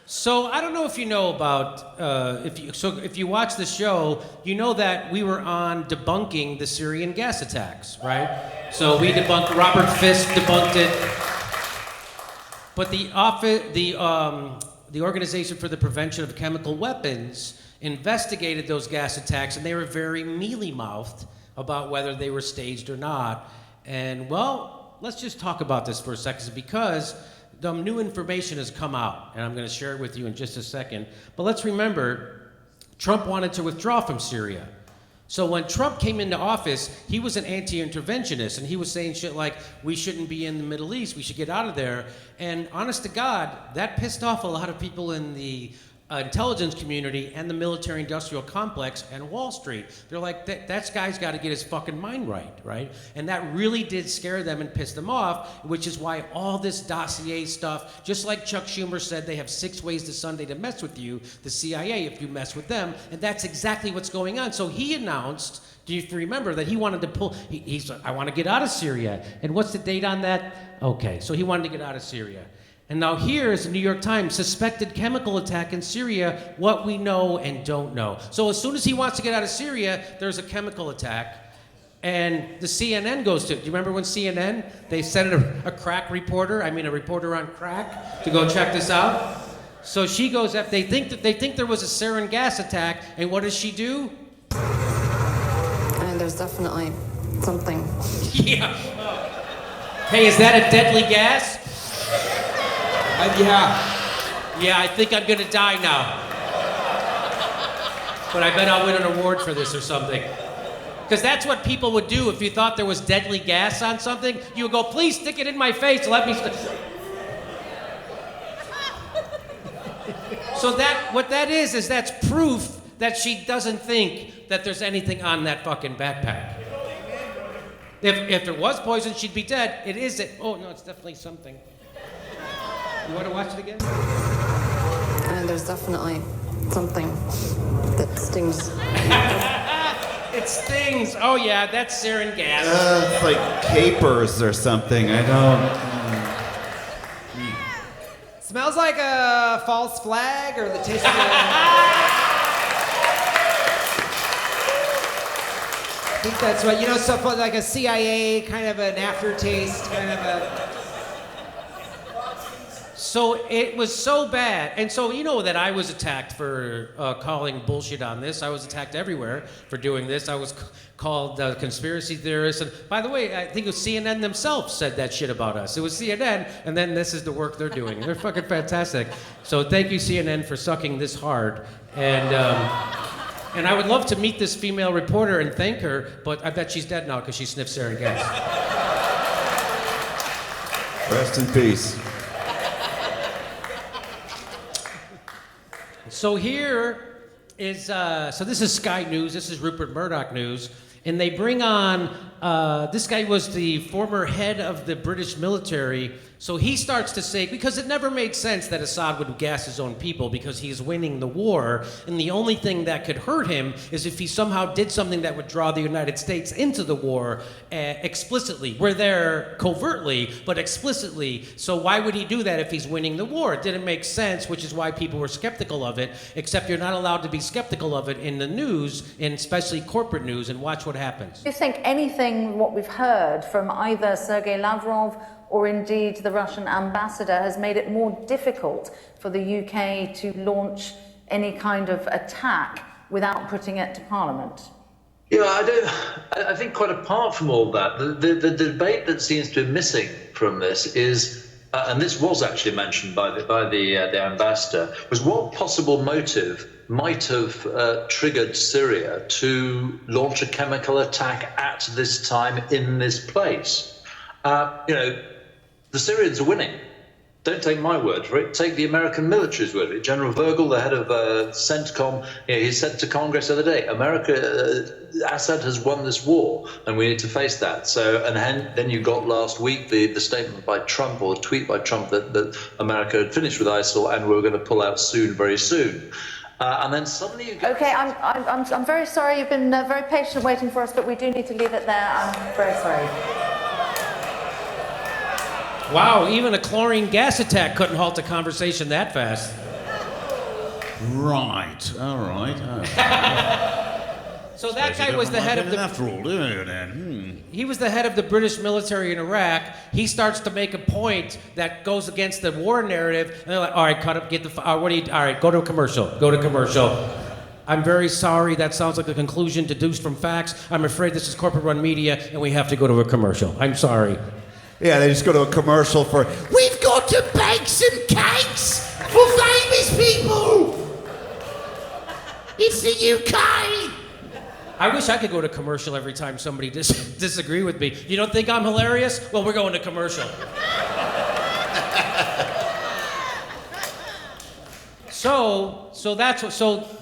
So I don't know if you know about if you watch the show, you know that we were on debunking the Syrian gas attacks, right? So we debunked. Robert Fisk debunked it, but the Organization for the Prevention of Chemical Weapons investigated those gas attacks, and they were very mealy-mouthed about whether they were staged or not. And well, let's just talk about this for a second because new information has come out, and I'm going to share it with you in just a second. But let's remember, Trump wanted to withdraw from Syria. So when Trump came into office, he was an anti-interventionist, and he was saying shit like, we shouldn't be in the Middle East, we should get out of there. And honest to God, that pissed off a lot of people in the intelligence community and the military-industrial complex and Wall Street. They're like, that guy's got to get his fucking mind right? And that really did scare them and piss them off, which is why all this dossier stuff, just like Chuck Schumer said, they have 6 ways to Sunday to mess with you, the CIA, if you mess with them, and that's exactly what's going on. So he announced, do you remember, that he wanted to pull, he's like, I want to get out of Syria. And what's the date on that? Okay, so he wanted to get out of Syria. And now here is the New York Times, suspected chemical attack in Syria, what we know and don't know. So as soon as he wants to get out of Syria, there's a chemical attack. And the CNN goes to, do you remember when CNN, they sent a crack reporter, a reporter on crack, to go check this out? So she goes up, they think there was a sarin gas attack, and what does she do? And there's definitely something. Yeah. Hey, is that a deadly gas? Yeah, I think I'm gonna die now. But I bet I'll win an award for this or something. Because that's what people would do if you thought there was deadly gas on something. You would go, please stick it in my face, let me... So what that is that's proof that she doesn't think that there's anything on that fucking backpack. If there was poison, she'd be dead. It isn't. Oh, no, it's definitely something. You want to watch it again? And there's definitely something that stings. It stings. Oh yeah, that's sarin gas. It's like capers or something. I don't. Smells like a false flag or the taste of I think that's right. You know, so like a CIA kind of an aftertaste, kind of a. So it was so bad. And so you know that I was attacked for calling bullshit on this. I was attacked everywhere for doing this. I was called a conspiracy theorist. And by the way, I think it was CNN themselves said that shit about us. It was CNN, and then this is the work they're doing. They're fucking fantastic. So thank you, CNN, for sucking this hard. And I would love to meet this female reporter and thank her, but I bet she's dead now because she sniffed sarin gas. Rest in peace. So here is, so this is Sky News, this is Rupert Murdoch News, and they bring on, this guy was the former head of the British military, so he starts to say, because it never made sense that Assad would gas his own people because he's winning the war, and the only thing that could hurt him is if he somehow did something that would draw the United States into the war explicitly. We're there covertly, but explicitly, so why would he do that if he's winning the war? It didn't make sense, which is why people were skeptical of it, except you're not allowed to be skeptical of it in the news, and especially corporate news, and watch what happens. Do you think anything what we've heard from either Sergei Lavrov or indeed the Russian ambassador has made it more difficult for the UK to launch any kind of attack without putting it to Parliament? Yeah, I think quite apart from all that, the debate that seems to be missing from this is, and this was actually mentioned by the ambassador, was what possible motive might have triggered Syria to launch a chemical attack at this time in this place. The Syrians are winning. Don't take my word for it. Take the American military's word for it. General Virgil, the head of CENTCOM, he said to Congress the other day, Assad has won this war, and we need to face that. So, and then you got last week the statement by Trump, or the tweet by Trump, that America had finished with ISIL and we were going to pull out soon, very soon. And then suddenly you get... Okay, I'm very sorry. You've been very patient waiting for us, but we do need to leave it there. I'm very sorry. Wow, even a chlorine gas attack couldn't halt a conversation that fast. Right. All right. So that guy was the head of the. After all, do you then? He was the head of the British military in Iraq. He starts to make a point that goes against the war narrative, and they're like, "All right, cut up, get the. What do you? All right, go to a commercial. Go to commercial." I'm very sorry. That sounds like a conclusion deduced from facts. I'm afraid this is corporate-run media, and we have to go to a commercial. I'm sorry. Yeah, they just go to a commercial for. We've got to bake some cakes for famous people. It's the UK. I wish I could go to commercial every time somebody disagree with me. You don't think I'm hilarious? Well, we're going to commercial. So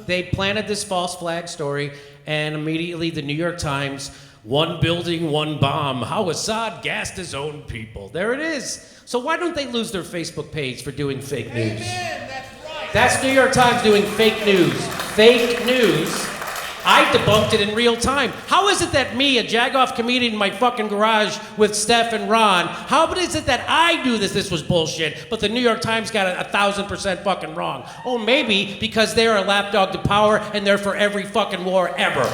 they planted this false flag story, and immediately the New York Times, one building, one bomb, how Assad gassed his own people. There it is. So why don't they lose their Facebook page for doing fake news? Amen, that's right. That's New York Times doing fake news. Fake news. I debunked it in real time. How is it that me, a jagoff comedian in my fucking garage with Steph and Ron, how is it that I knew this was bullshit, but the New York Times got it 1,000% fucking wrong? Oh, maybe because they're a lapdog to power and they're for every fucking war ever.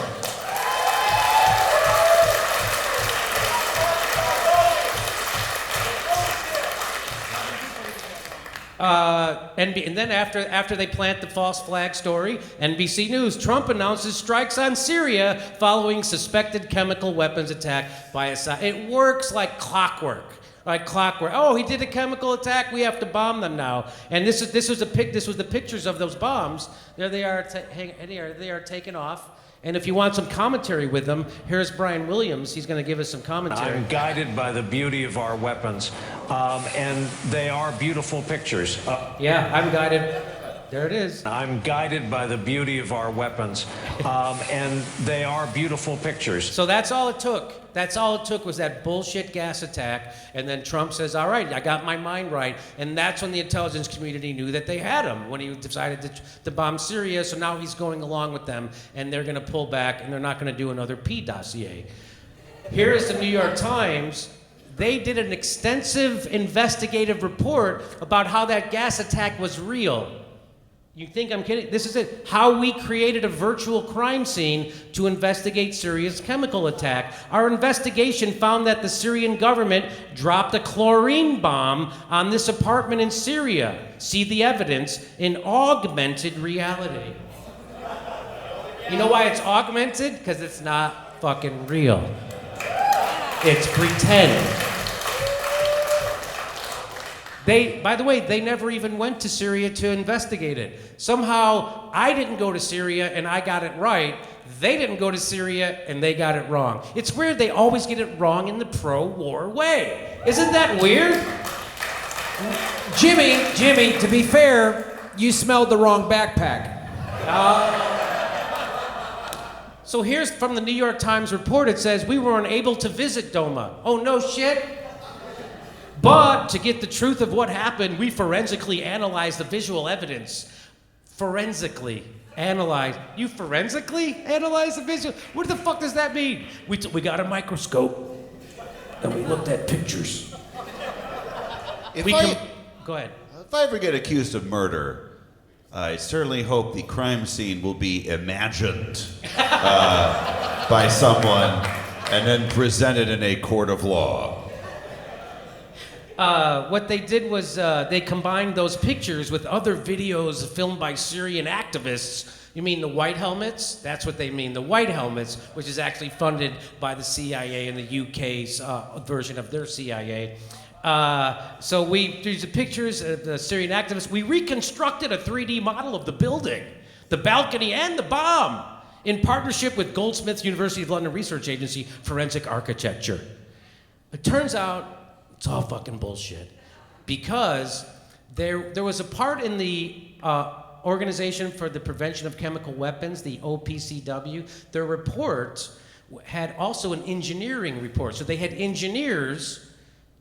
And then after they plant the false flag story, NBC News, Trump announces strikes on Syria following suspected chemical weapons attack by Assad. It works like clockwork. Like clockwork. Oh, he did a chemical attack. We have to bomb them now. And this was the pictures of those bombs. There they are. They are taken off. And if you want some commentary with them, here's Brian Williams. He's going to give us some commentary. I'm guided by the beauty of our weapons, and they are beautiful pictures. Yeah, I'm guided. There it is. I'm guided by the beauty of our weapons, and they are beautiful pictures. So that's all it took. That's all it took was that bullshit gas attack. And then Trump says, all right, I got my mind right. And that's when the intelligence community knew that they had him, when he decided to bomb Syria. So now he's going along with them, and they're going to pull back, and they're not going to do another P dossier. Here is the New York Times. They did an extensive investigative report about how that gas attack was real. You think I'm kidding? This is it. How we created a virtual crime scene to investigate Syria's chemical attack. Our investigation found that the Syrian government dropped a chlorine bomb on this apartment in Syria. See the evidence in augmented reality. You know why it's augmented? Because it's not fucking real. It's pretend. By the way, they never even went to Syria to investigate it. Somehow, I didn't go to Syria and I got it right. They didn't go to Syria and they got it wrong. It's weird they always get it wrong in the pro-war way. Isn't that weird? Jimmy, to be fair, you smelled the wrong backpack. So here's from the New York Times report. It says, we were unable to visit Doma. Oh, no shit? But to get the truth of what happened, we forensically analyzed the visual evidence. Forensically analyze. You forensically analyze the visual? What the fuck does that mean? We got a microscope and we looked at pictures. Go ahead. If I ever get accused of murder, I certainly hope the crime scene will be imagined by someone and then presented in a court of law. What they did was they combined those pictures with other videos filmed by Syrian activists. You mean the white helmets? That's what they mean, the white helmets, which is actually funded by the CIA and the UK's version of their CIA. So these are pictures of the Syrian activists. We reconstructed a 3D model of the building, the balcony, and the bomb in partnership with Goldsmiths University of London Research Agency Forensic Architecture. It turns out it's all fucking bullshit, because there was a part in the Organization for the Prevention of Chemical Weapons, the OPCW. Their report had also an engineering report. So they had engineers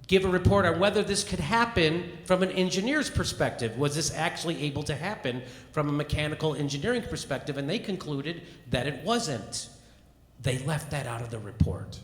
give a report on whether this could happen from an engineer's perspective. Was this actually able to happen from a mechanical engineering perspective? And they concluded that it wasn't. They left that out of the report.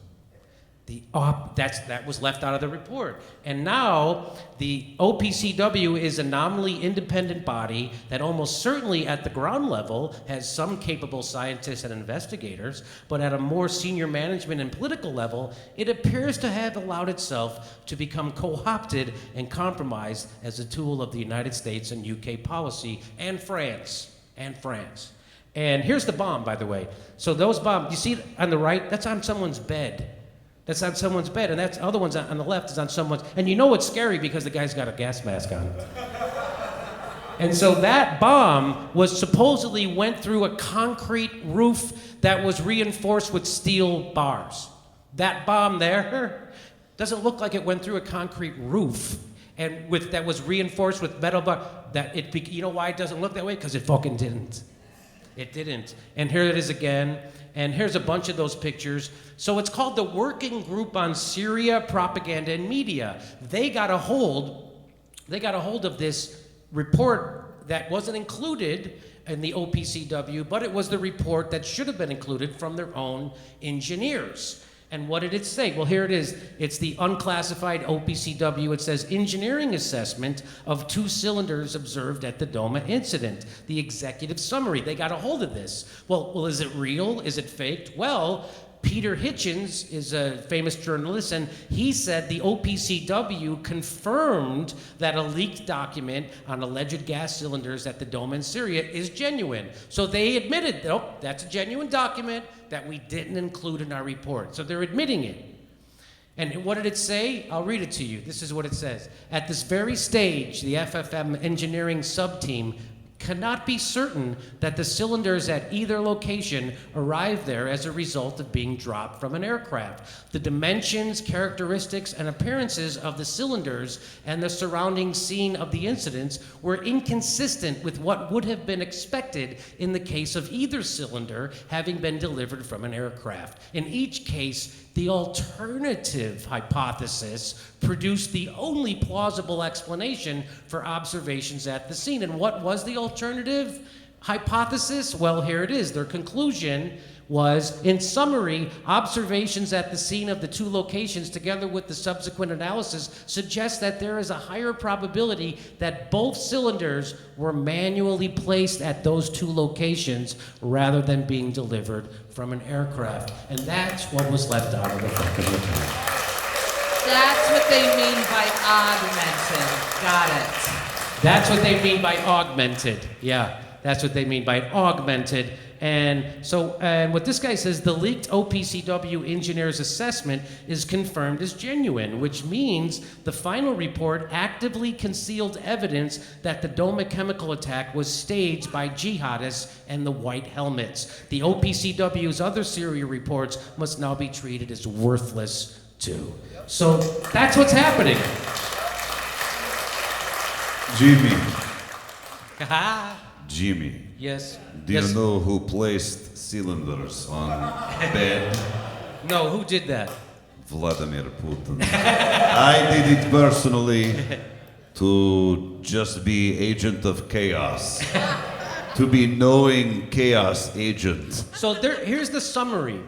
That was left out of the report. And now the OPCW is a nominally independent body that almost certainly at the ground level has some capable scientists and investigators, but at a more senior management and political level, it appears to have allowed itself to become co-opted and compromised as a tool of the United States and UK policy and France. And here's the bomb, by the way. So those bombs, you see it on the right? That's on someone's bed. That's on someone's bed, and that's other ones on the left is on someone's. And you know it's scary because the guy's got a gas mask on. And so that bomb was supposedly went through a concrete roof that was reinforced with steel bars. That bomb there doesn't look like it went through a concrete roof and that was reinforced with metal bar. You know why it doesn't look that way? Because it fucking didn't. It didn't. And here it is again. And here's a bunch of those pictures. So it's called the Working Group on Syria, Propaganda and Media. They got a hold of this report that wasn't included in the OPCW, but it was the report that should have been included from their own engineers. And what did it say? Well, here it is. It's the unclassified OPCW. It says engineering assessment of 2 cylinders observed at the Doma incident. The executive summary. They got a hold of this. Well, is it real? Is it faked? Well, Peter Hitchens is a famous journalist, and he said the OPCW confirmed that a leaked document on alleged gas cylinders at the Dome in Syria is genuine. So they admitted, nope, that's a genuine document that we didn't include in our report. So they're admitting it. And what did it say? I'll read it to you. This is what it says. At this very stage, the FFM engineering sub-team cannot be certain that the cylinders at either location arrived there as a result of being dropped from an aircraft. The dimensions, characteristics, and appearances of the cylinders and the surrounding scene of the incidents were inconsistent with what would have been expected in the case of either cylinder having been delivered from an aircraft. In each case, the alternative hypothesis produced the only plausible explanation for observations at the scene. And what was the alternative hypothesis? Well, here it is. Their conclusion was, in summary, observations at the scene of the 2 locations together with the subsequent analysis suggest that there is a higher probability that both cylinders were manually placed at those 2 locations rather than being delivered from an aircraft. And that's what was left out of the fucking report. That's what they mean by augmented. Got it. That's what they mean by augmented. Yeah, that's what they mean by augmented. And so, what this guy says, the leaked OPCW engineer's assessment is confirmed as genuine, which means the final report actively concealed evidence that the Doma chemical attack was staged by jihadists and the white helmets. The OPCW's other Syria reports must now be treated as worthless too. So that's what's happening. Jimmy. Haha. Jimmy. Yes. Do Yes. you know who placed cylinders on bed? No, who did that? Vladimir Putin. I did it personally to just be agent of chaos. To be knowing chaos agent. So here's the summary.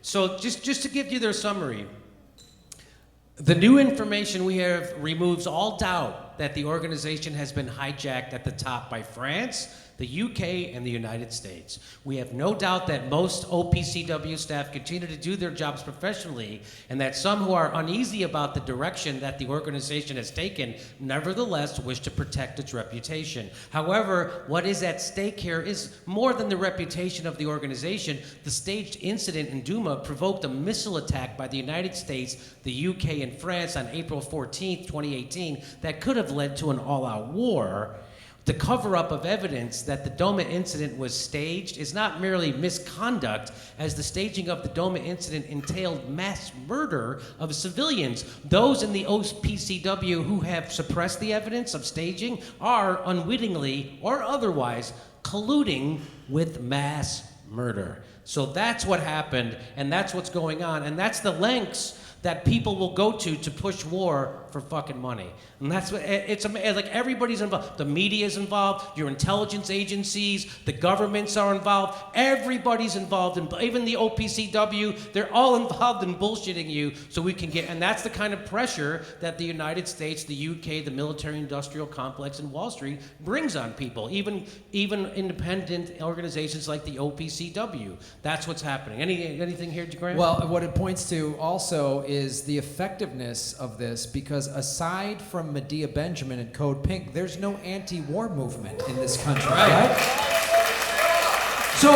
So just to give you their summary. The new information we have removes all doubt that the organization has been hijacked at the top by France, the UK, and the United States. We have no doubt that most OPCW staff continue to do their jobs professionally, and that some who are uneasy about the direction that the organization has taken nevertheless wish to protect its reputation. However, what is at stake here is more than the reputation of the organization. The staged incident in Douma provoked a missile attack by the United States, the UK, and France on April 14th, 2018, that could have led to an all-out war. The cover-up of evidence that the Doma incident was staged is not merely misconduct, as the staging of the Doma incident entailed mass murder of civilians. Those in the OPCW who have suppressed the evidence of staging are unwittingly or otherwise colluding with mass murder. So that's what happened, and that's what's going on, and that's the lengths that people will go to push war for fucking money. And that's what like everybody's involved. The media is involved, your intelligence agencies, the governments are involved, everybody's involved, even the OPCW, they're all involved in bullshitting you so we can get, and that's the kind of pressure that the United States, the UK, the military industrial complex, and Wall Street brings on people, even independent organizations like the OPCW. That's what's happening. Anything here, Graham? Well, what it points to also is the effectiveness of this, because aside from Medea Benjamin and Code Pink, there's no anti-war movement in this country, right? So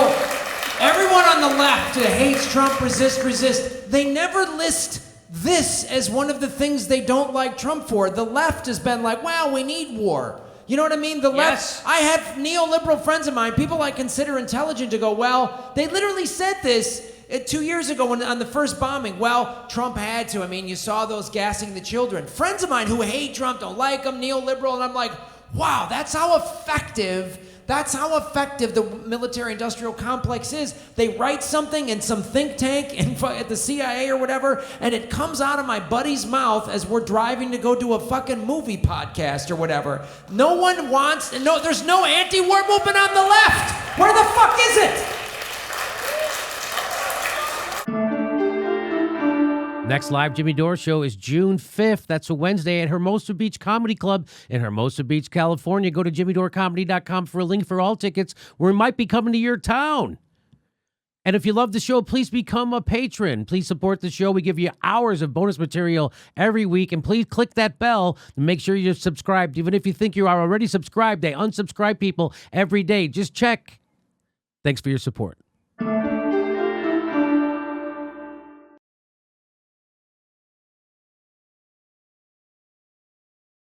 everyone on the left who hates Trump, resist, they never list this as one of the things they don't like Trump for. The left has been like, wow, we need war. You know what I mean? The left, I have neoliberal friends of mine, people I consider intelligent, to go, well, they literally said this 2 years ago on the first bombing. Well, Trump had to. I mean, you saw those gassing the children. Friends of mine who hate Trump, don't like him, neoliberal, and I'm like, wow, that's how effective the military-industrial complex is. They write something in some think tank at the CIA or whatever, and it comes out of my buddy's mouth as we're driving to go do a fucking movie podcast or whatever. No one wants, there's no anti-war movement on the left. Where the fuck is it? Next live Jimmy Dore show is June 5th. That's a Wednesday at Hermosa Beach Comedy Club in Hermosa Beach, California. Go to jimmydorcomedy.com for a link for all tickets. We might be coming to your town. And if you love the show, please become a patron. Please support the show. We give you hours of bonus material every week. And please click that bell and make sure you're subscribed. Even if you think you are already subscribed, they unsubscribe people every day. Just check. Thanks for your support.